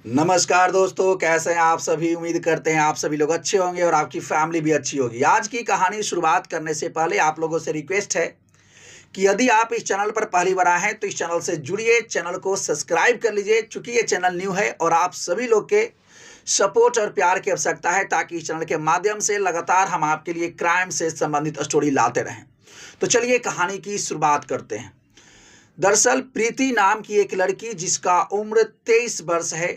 नमस्कार दोस्तों, कैसे हैं आप सभी। उम्मीद करते हैं आप सभी लोग अच्छे होंगे और आपकी फैमिली भी अच्छी होगी। आज की कहानी शुरुआत करने से पहले आप लोगों से रिक्वेस्ट है कि यदि आप इस चैनल पर पहली बार आए हैं तो इस चैनल से जुड़िए, चैनल को सब्सक्राइब कर लीजिए चूंकि ये चैनल न्यू है और आप सभी लोग के सपोर्ट और प्यार की आवश्यकता है ताकि इस चैनल के माध्यम से लगातार हम आपके लिए क्राइम से संबंधित स्टोरी लाते रहें। तो चलिए कहानी की शुरुआत करते हैं। दरअसल प्रीति नाम की एक लड़की जिसका उम्र 23 वर्ष है,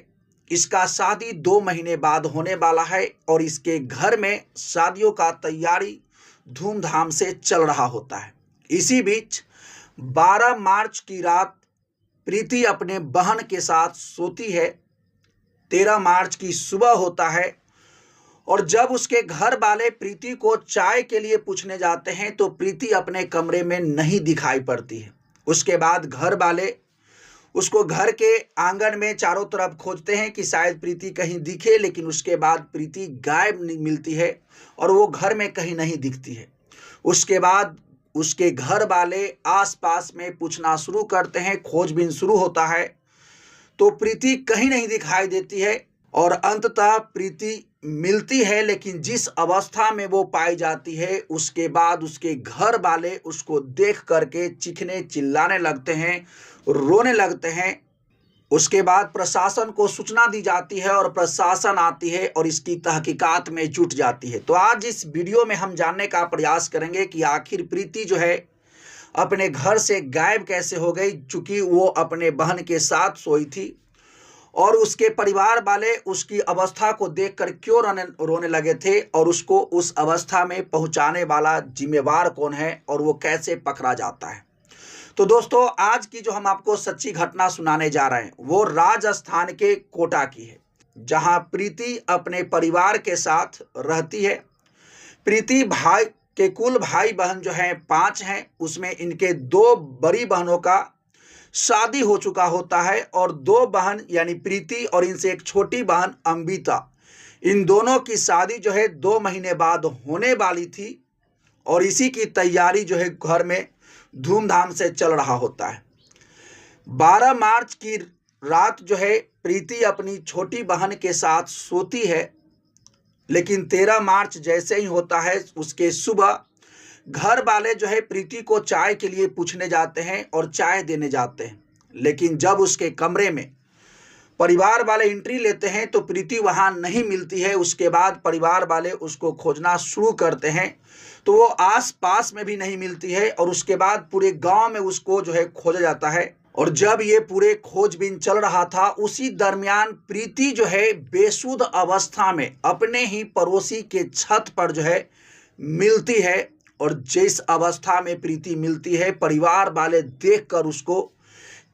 इसका शादी 2 महीने बाद होने वाला है और इसके घर में शादियों का तैयारी धूमधाम से चल रहा होता है। इसी बीच 12 मार्च की रात प्रीति अपने बहन के साथ सोती है। 13 मार्च की सुबह होता है और जब उसके घर वाले प्रीति को चाय के लिए पूछने जाते हैं तो प्रीति अपने कमरे में नहीं दिखाई पड़ती है। उसके बाद घर वाले उसको घर के आंगन में चारों तरफ खोजते हैं कि शायद प्रीति कहीं दिखे, लेकिन उसके बाद प्रीति गायब नहीं मिलती है और वो घर में कहीं नहीं दिखती है। उसके बाद उसके घर वाले आसपास में पूछना शुरू करते हैं, खोजबीन शुरू होता है तो प्रीति कहीं नहीं दिखाई देती है और अंततः प्रीति मिलती है, लेकिन जिस अवस्था में वो पाई जाती है उसके बाद उसके घर वाले उसको देख करके चीखने चिल्लाने लगते हैं, रोने लगते हैं। उसके बाद प्रशासन को सूचना दी जाती है और प्रशासन आती है और इसकी तहकीकात में जुट जाती है। तो आज इस वीडियो में हम जानने का प्रयास करेंगे कि आखिर प्रीति जो है अपने घर से गायब कैसे हो गई, चूंकि वो अपने बहन के साथ सोई थी और उसके परिवार वाले उसकी अवस्था को देखकर क्यों रोने लगे थे और उसको उस अवस्था में पहुंचाने वाला जिम्मेवार कौन है और वो कैसे पकड़ा जाता है। तो दोस्तों, आज की जो हम आपको सच्ची घटना सुनाने जा रहे हैं वो राजस्थान के कोटा की है, जहां प्रीति अपने परिवार के साथ रहती है। प्रीति भाई के कुल भाई बहन जो हैं 5 हैं, उसमें इनके 2 बड़ी बहनों का शादी हो चुका होता है और 2 बहन यानी प्रीति और इनसे एक छोटी बहन अंबिता, इन दोनों की शादी जो है 2 महीने बाद होने वाली थी और इसी की तैयारी जो है घर में धूमधाम से चल रहा होता है। 12 मार्च की रात जो है प्रीति अपनी छोटी बहन के साथ सोती है, लेकिन 13 मार्च जैसे ही होता है उसके सुबह घर वाले जो है प्रीति को चाय के लिए पूछने जाते हैं और चाय देने जाते हैं, लेकिन जब उसके कमरे में परिवार वाले एंट्री लेते हैं तो प्रीति वहां नहीं मिलती है। उसके बाद परिवार वाले उसको खोजना शुरू करते हैं तो वो आस-पास में भी नहीं मिलती है और उसके बाद पूरे गांव में उसको जो है खोजा जाता है। और जब ये पूरे खोजबीन चल रहा था उसी दरमियान प्रीति जो है बेसुध अवस्था में अपने ही पड़ोसी के छत पर जो है मिलती है और जिस अवस्था में प्रीति मिलती है परिवार वाले देखकर उसको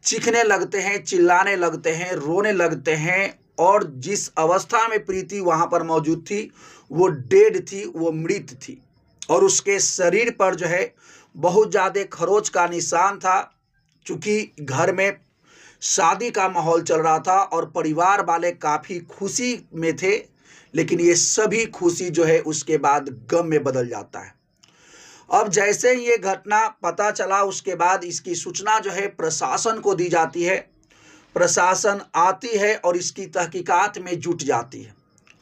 चीखने लगते हैं, चिल्लाने लगते हैं, रोने लगते हैं और जिस अवस्था में प्रीति वहां पर मौजूद थी वो डेड थी, वो मृत थी और उसके शरीर पर जो है बहुत ज़्यादा खरोच का निशान था। चूंकि घर में शादी का माहौल चल रहा था और परिवार वाले काफ़ी खुशी में थे, लेकिन ये सभी खुशी जो है उसके बाद गम में बदल जाता है। अब जैसे ही ये घटना पता चला उसके बाद इसकी सूचना जो है प्रशासन को दी जाती है। प्रशासन आती है और इसकी तहकीकात में जुट जाती है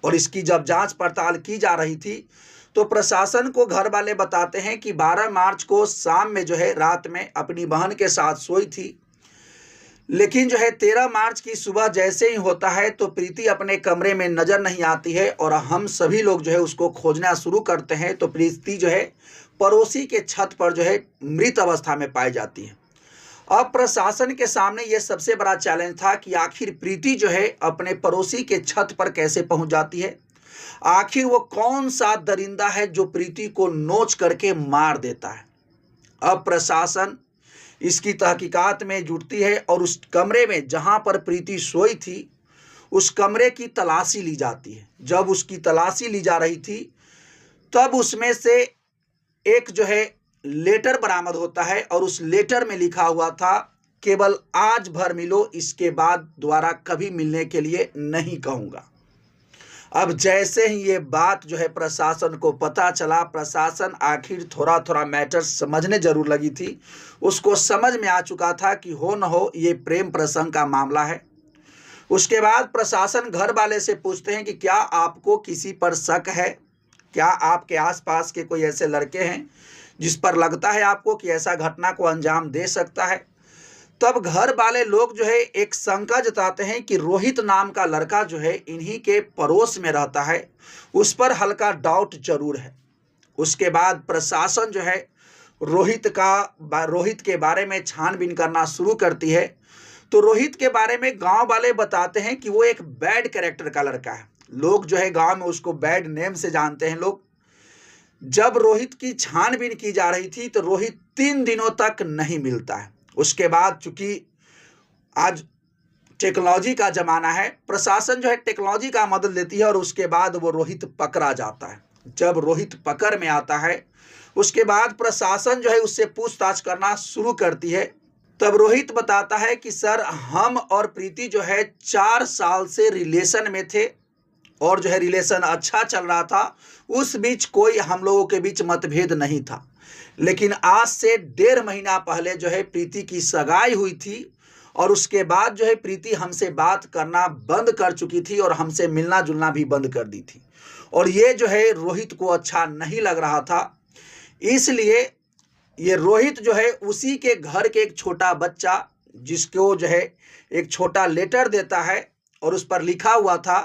और इसकी जब जांच पड़ताल की जा रही थी तो प्रशासन को घर वाले बताते हैं कि 12 मार्च को शाम में जो है रात में अपनी बहन के साथ सोई थी, लेकिन जो है 13 मार्च की सुबह जैसे ही होता है तो प्रीति अपने कमरे में नजर नहीं आती है और हम सभी लोग जो है उसको खोजना शुरू करते हैं तो प्रीति जो है पड़ोसी के छत पर जो है मृत अवस्था में पाई जाती है। अब प्रशासन के सामने यह सबसे बड़ा चैलेंज था कि आखिर प्रीति जो है अपने पड़ोसी के छत पर कैसे पहुंच जाती है। आखिर वो कौन सा दरिंदा है जो प्रीति को नोच करके मार देता है। अब प्रशासन इसकी तहकीकात में जुटती है और उस कमरे में जहां पर प्रीति सोई थी उस कमरे की तलाशी ली जाती है। जब उसकी तलाशी ली जा रही थी तब उसमें से एक जो है लेटर बरामद होता है और उस लेटर में लिखा हुआ था, केवल आज भर मिलो, इसके बाद दोबारा कभी मिलने के लिए नहीं कहूँगा। अब जैसे ही ये बात जो है प्रशासन को पता चला, प्रशासन आखिर थोड़ा थोड़ा मैटर समझने जरूर लगी थी। उसको समझ में आ चुका था कि हो न हो ये प्रेम प्रसंग का मामला है। उसके बाद प्रशासन घर वाले से पूछते हैं कि क्या आपको किसी पर शक है, क्या आपके आसपास के कोई ऐसे लड़के हैं जिस पर लगता है आपको कि ऐसा घटना को अंजाम दे सकता है। तब घर वाले लोग जो है एक शंका जताते हैं कि रोहित नाम का लड़का जो है इन्हीं के पड़ोस में रहता है, उस पर हल्का डाउट जरूर है। उसके बाद प्रशासन जो है रोहित के बारे में छानबीन करना शुरू करती है। तो रोहित के बारे में गांव वाले बताते हैं कि वो एक बैड कैरेक्टर का लड़का है। लोग जो है गांव में उसको बैड नेम से जानते हैं लोग। जब रोहित की छानबीन की जा रही थी तो रोहित 3 दिनों तक नहीं मिलता है। उसके बाद चूंकि आज टेक्नोलॉजी का जमाना है, प्रशासन जो है टेक्नोलॉजी का मदद लेती है और उसके बाद वो रोहित पकड़ा जाता है। जब रोहित पकड़ में आता है उसके बाद प्रशासन जो है उससे पूछताछ करना शुरू करती है। तब रोहित बताता है कि सर, हम और प्रीति जो है 4 साल से रिलेशन में थे और जो है रिलेशन अच्छा चल रहा था। उस बीच कोई हम लोगों के बीच मतभेद नहीं था, लेकिन आज से 1.5 महीना पहले जो है प्रीति की सगाई हुई थी और उसके बाद जो है प्रीति हमसे बात करना बंद कर चुकी थी और हमसे मिलना जुलना भी बंद कर दी थी। और ये जो है रोहित को अच्छा नहीं लग रहा था, इसलिए ये रोहित जो है उसी के घर के एक छोटा बच्चा जिसको जो है एक छोटा लेटर देता है और उस पर लिखा हुआ था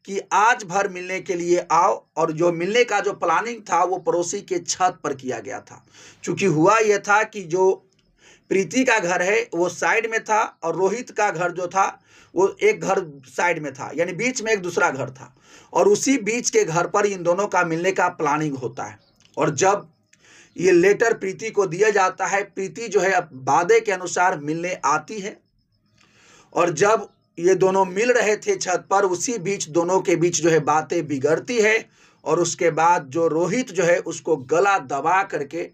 कि आज भर मिलने के लिए आओ। और जो मिलने का जो प्लानिंग था वो पड़ोसी के छत पर किया गया था। चूंकि हुआ यह था कि जो प्रीति का घर है वो साइड में था और रोहित का घर जो था वो एक घर साइड में था, यानी बीच में एक दूसरा घर था और उसी बीच के घर पर इन दोनों का मिलने का प्लानिंग होता है। और जब ये लेटर प्रीति को दिया जाता है, प्रीति जो है वादे के अनुसार मिलने आती है और जब ये दोनों मिल रहे थे छत पर, उसी बीच दोनों के बीच जो है बातें बिगड़ती है और उसके बाद जो रोहित जो है उसको गला दबा करके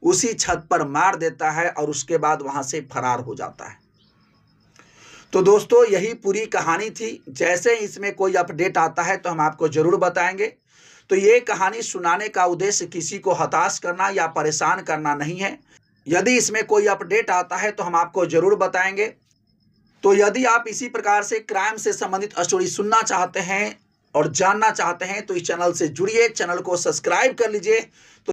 उसी छत पर मार देता है और उसके बाद वहां से फरार हो जाता है। तो दोस्तों, यही पूरी कहानी थी। जैसे ही इसमें कोई अपडेट आता है तो हम आपको जरूर बताएंगे। तो ये कहानी सुनाने का उद्देश्य किसी को हताश करना या परेशान करना नहीं है। यदि इसमें कोई अपडेट आता है तो हम आपको जरूर बताएंगे। तो यदि आप इसी प्रकार से क्राइम से संबंधित स्टोरी सुनना चाहते हैं और जानना चाहते हैं तो इस चैनल से जुड़िए, चैनल को सब्सक्राइब कर लीजिए। तो